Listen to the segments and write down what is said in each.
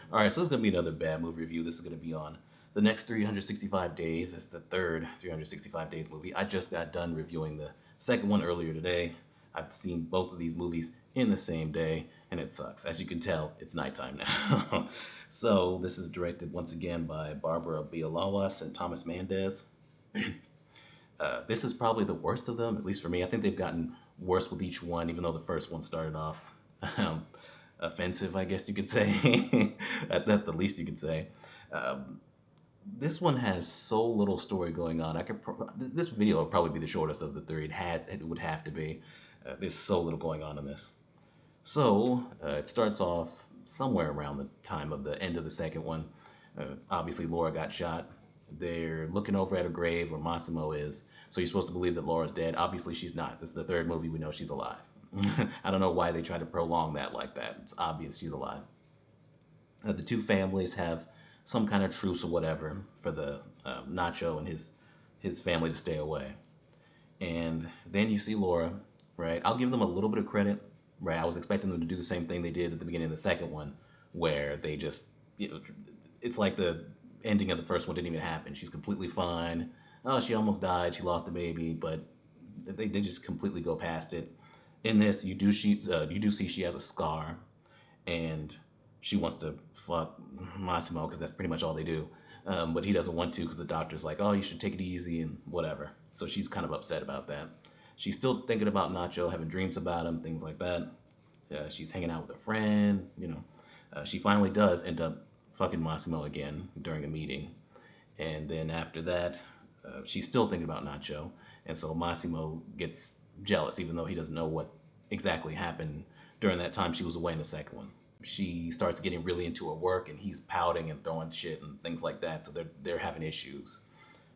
All right, so this is going to be another bad movie review. This is going to be on the next 365 days. It's the third 365 days movie. I just got done reviewing the second one earlier today. I've seen both of these movies in the same day, and it sucks. As you can tell, it's nighttime now. So this is directed once again by Barbara Bialawas and Thomas Mendez. This is probably the worst of them, at least for me. I think they've gotten worse with each one, even though the first one started off um, offensive, I guess you could say. That's the least you could say. Um, this one has so little story going on. This video would probably be the shortest of the three. It would have to be. There's so little going on in this. So it starts off somewhere around the time of the end of the second one. Obviously, Laura got shot. They're looking over at a grave where Massimo is. So you're supposed to believe that Laura's dead. Obviously, she's not. This is the third movie we know she's alive. I don't know why they try to prolong that like that. It's obvious she's alive. The two families have some kind of truce or whatever for the Nacho and his family to stay away. And then you see Laura, right? I'll give them a little bit of credit, right? I was expecting them to do the same thing they did at the beginning of the second one, where they just, you know, it's like the ending of the first one didn't even happen. She's completely fine. Oh, she almost died. She lost the baby, but they just completely go past it. In this, you do see she has a scar, and she wants to fuck Massimo because that's pretty much all they do. But he doesn't want to because the doctor's like, oh, you should take it easy and whatever. So she's kind of upset about that. She's still thinking about Nacho, having dreams about him, things like that. She's hanging out with a friend, you know. She finally does end up fucking Massimo again during a meeting. And then after that, she's still thinking about Nacho. And so Massimo gets jealous, even though he doesn't know what exactly happened during that time she was away in the second one. She starts getting really into her work, and he's pouting and throwing shit and things like that. So they're having issues.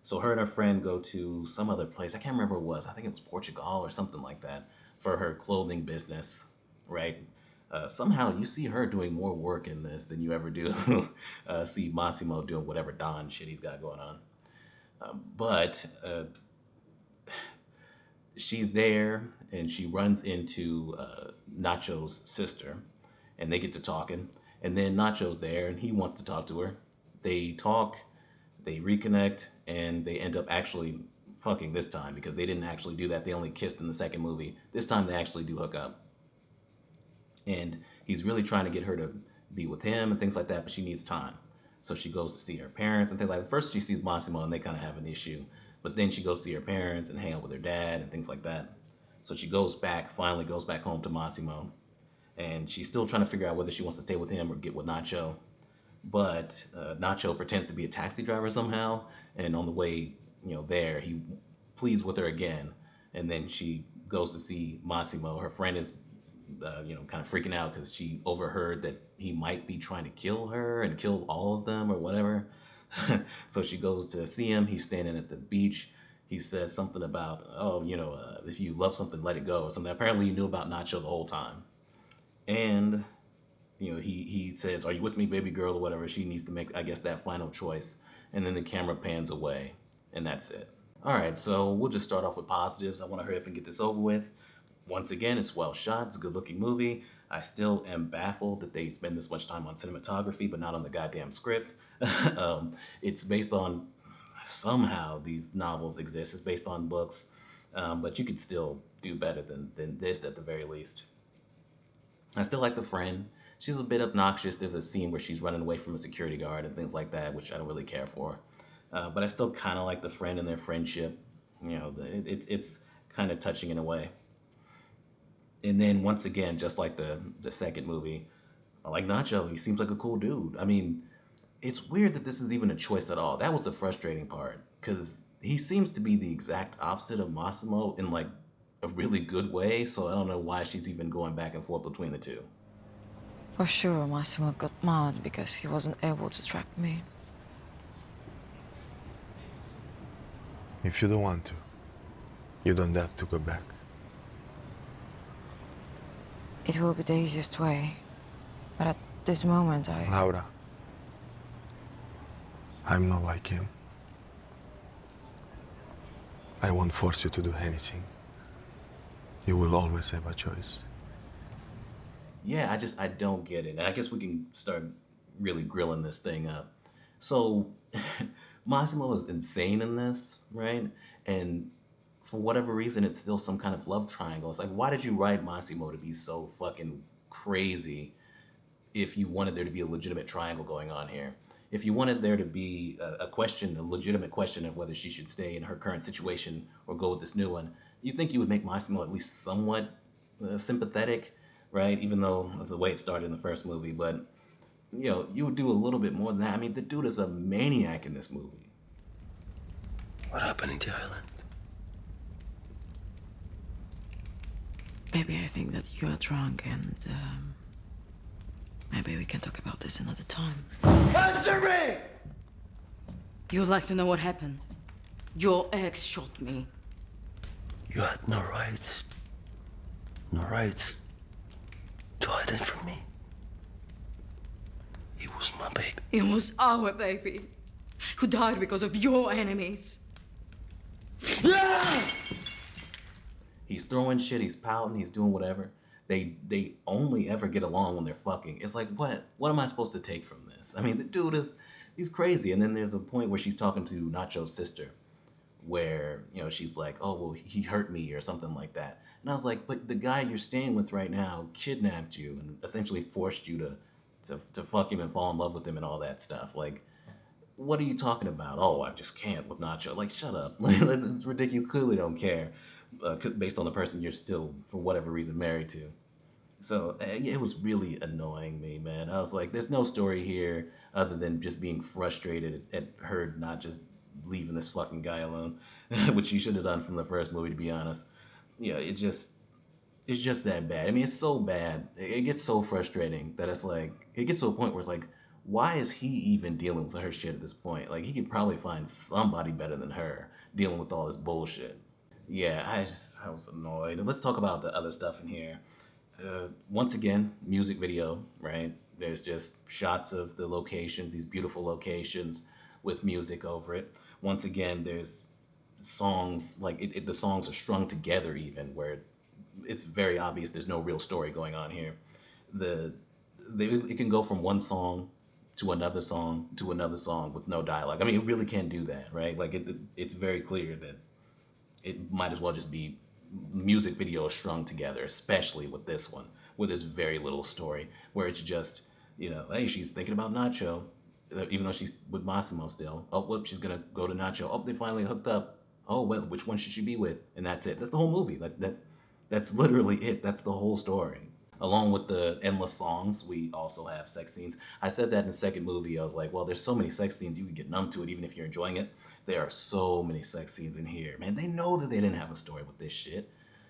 So her and her friend go to some other place. I can't remember what it was. I think it was Portugal or something like that for her clothing business, right? Somehow you see her doing more work in this than you ever do see Massimo doing whatever Don shit he's got going on. But she's there, and she runs into Nacho's sister, and they get to talking. And then Nacho's there, and he wants to talk to her. They talk, they reconnect, and they end up actually fucking this time because they didn't actually do that. They only kissed in the second movie. This time they actually do hook up. And he's really trying to get her to be with him and things like that, but she needs time. So she goes to see her parents and things like that. First she sees Massimo and they kind of have an issue. But then she goes to see her parents and hang out with her dad and things like that. So she finally goes back home to Massimo. And she's still trying to figure out whether she wants to stay with him or get with Nacho. But Nacho pretends to be a taxi driver somehow. And on the way, there, he pleads with her again. And then she goes to see Massimo. Her friend is kind of freaking out because she overheard that he might be trying to kill her and kill all of them or whatever. So she goes to see him. He's standing at the beach. He says something about, if you love something, let it go or something. Apparently he knew about Nacho the whole time. And, he says, are you with me, baby girl, or whatever. She needs to make, I guess, that final choice. And then the camera pans away, and that's it. All right, so we'll just start off with positives. I want to hurry up and get this over with. Once again, it's well shot. It's a good looking movie. I still am baffled that they spend this much time on cinematography, but not on the goddamn script. It's based on, somehow these novels exist. It's based on books, but you could still do better than this at the very least. I still like the friend. She's a bit obnoxious. There's a scene where she's running away from a security guard and things like that, which I don't really care for. But I still kind of like the friend and their friendship. It's kind of touching in a way. And then once again, just like the second movie, I like Nacho. He seems like a cool dude. I mean, it's weird that this is even a choice at all. That was the frustrating part, because he seems to be the exact opposite of Massimo in like a really good way. So I don't know why she's even going back and forth between the two. For sure, Massimo got mad because he wasn't able to track me. If you don't want to, you don't have to go back. It will be the easiest way. But at this moment, Laura, I'm not like him. I won't force you to do anything. You will always have a choice. Yeah, I don't get it. And I guess we can start, really grilling this thing up. So Massimo is insane in this, right? And for whatever reason, it's still some kind of love triangle. It's like, why did you write Massimo to be so fucking crazy if you wanted there to be a legitimate triangle going on here? If you wanted there to be a question, a legitimate question of whether she should stay in her current situation or go with this new one, you think you would make Massimo at least somewhat sympathetic, right? Even though of the way it started in the first movie, but you would do a little bit more than that. I mean, the dude is a maniac in this movie. What happened in the island? Maybe I think that you are drunk and maybe we can talk about this another time. Answer me! You'd like to know what happened? Your ex shot me. You had no rights. No rights to hide it from me. He was my baby. It was our baby who died because of your enemies. He's throwing shit, he's pouting, he's doing whatever. They only ever get along when they're fucking. It's like, what am I supposed to take from this? I mean, the dude he's crazy. And then there's a point where she's talking to Nacho's sister, where she's like, oh well, he hurt me or something like that. And I was like, but the guy you're staying with right now kidnapped you and essentially forced you to fuck him and fall in love with him and all that stuff. Like, what are you talking about? Oh, I just can't with Nacho. Like, shut up. It's ridiculous. You clearly don't care based on the person you're still, for whatever reason, married to. So it was really annoying me, man. I was like, there's no story here other than just being frustrated at her not just leaving this fucking guy alone, which she should have done from the first movie, to be honest. It's just that bad. I mean, it's so bad. It gets so frustrating that it's like, it gets to a point where it's like, why is he even dealing with her shit at this point? Like, he could probably find somebody better than her dealing with all this bullshit. Yeah, I was annoyed. And let's talk about the other stuff in here. Once again, music video, right? There's just shots of the locations, these beautiful locations with music over it. Once again, there's songs, like the songs are strung together even, where it's very obvious there's no real story going on here. It can go from one song to another song to another song with no dialogue. I mean, it really can do that, right? Like it's very clear that it might as well just be music videos strung together, especially with this one, where there's very little story, where it's just, hey, she's thinking about Nacho, even though she's with Massimo still. Oh, whoop, she's gonna go to Nacho. Oh, they finally hooked up. Oh, well, which one should she be with? And that's it. That's the whole movie. That's literally it. That's the whole story. Along with the endless songs, we also have sex scenes. I said that in the second movie. I was like, well, there's so many sex scenes, you can get numb to it even if you're enjoying it. There are so many sex scenes in here. Man, they know that they didn't have a story with this shit,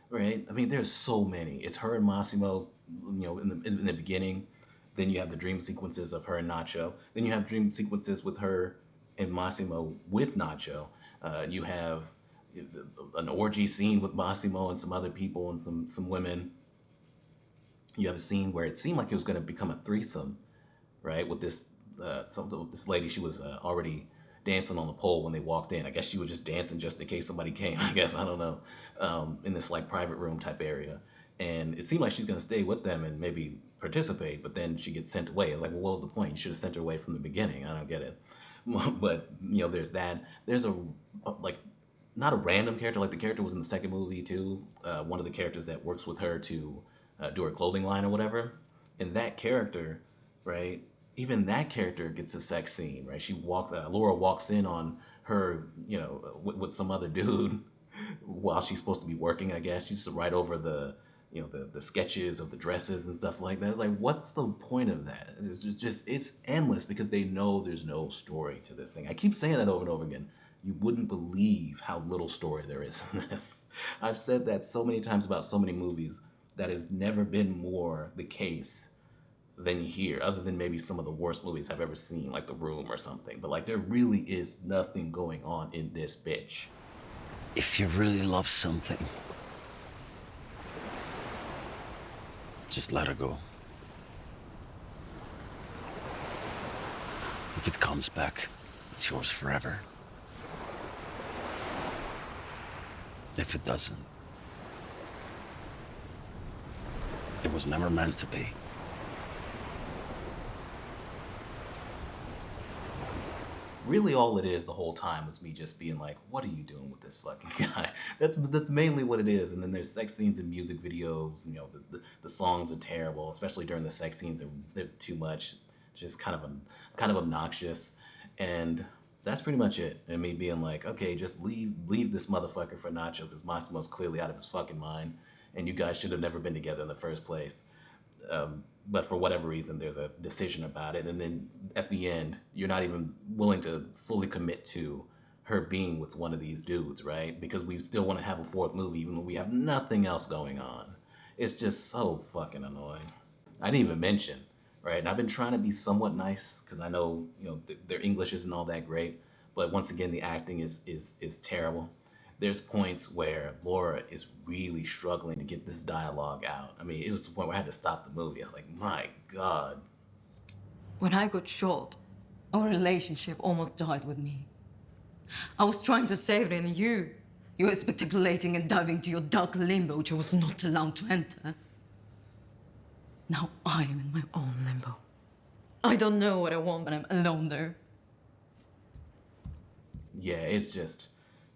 right? I mean, there's so many. It's her and Massimo, in the beginning. Then you have the dream sequences of her and Nacho. Then you have dream sequences with her and Massimo with Nacho. You have an orgy scene with Massimo and some other people and some women. You have a scene where it seemed like it was going to become a threesome, right? With this lady, she was already dancing on the pole when they walked in. I guess she was just dancing just in case somebody came. I guess, I don't know, in this like private room type area. And it seemed like she's going to stay with them and maybe participate, but then she gets sent away. It's like, well, what was the point? You should have sent her away from the beginning. I don't get it. But there's that. There's not a random character. Like, the character was in the second movie too. One of the characters that works with her to do her clothing line or whatever. And that character, right? Even that character gets a sex scene, right? Laura walks in on her, with some other dude while she's supposed to be working, I guess. She's right over the sketches of the dresses and stuff like that. It's like, what's the point of that? It's endless because they know there's no story to this thing. I keep saying that over and over again. You wouldn't believe how little story there is in this. I've said that so many times about so many movies. That has never been more the case than here, other than maybe some of the worst movies I've ever seen, like The Room or something. But like, there really is nothing going on in this bitch. If you really love something, just let her go. If it comes back, it's yours forever. If it doesn't, it was never meant to be. Really, all it is the whole time was me just being like, "What are you doing with this fucking guy?" That's mainly what it is. And then there's sex scenes and music videos. You know, the songs are terrible, especially during the sex scenes. They're too much, just kind of obnoxious, and that's pretty much it. And me being like, "Okay, just leave this motherfucker for Nacho because Massimo's clearly out of his fucking mind, and you guys should have never been together in the first place." But for whatever reason, there's a decision about it, and then at the end, you're not even willing to fully commit to her being with one of these dudes, right? Because we still want to have a fourth movie, even though we have nothing else going on. It's just so fucking annoying. I didn't even mention, right? And I've been trying to be somewhat nice because I know their English isn't all that great, but once again, the acting is terrible. There's points where Laura is really struggling to get this dialogue out. I mean, it was the point where I had to stop the movie. I was like, my God. When I got shot, our relationship almost died with me. I was trying to save it, and you were speculating and diving to your dark limbo, which I was not allowed to enter. Now I am in my own limbo. I don't know what I want, but I'm alone there. Yeah, it's just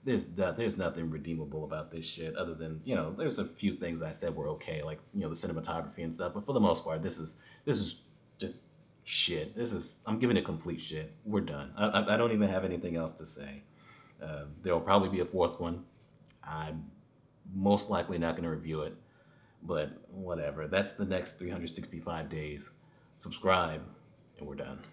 there's nothing redeemable about this shit other than there's a few things I said were okay, like the cinematography and stuff, but for the most part, this is just shit. I'm giving it complete shit. We're done. I don't even have anything else to say. There will probably be a fourth one. I'm most likely not going to review it, but whatever. That's the next 365 days. Subscribe, and we're done.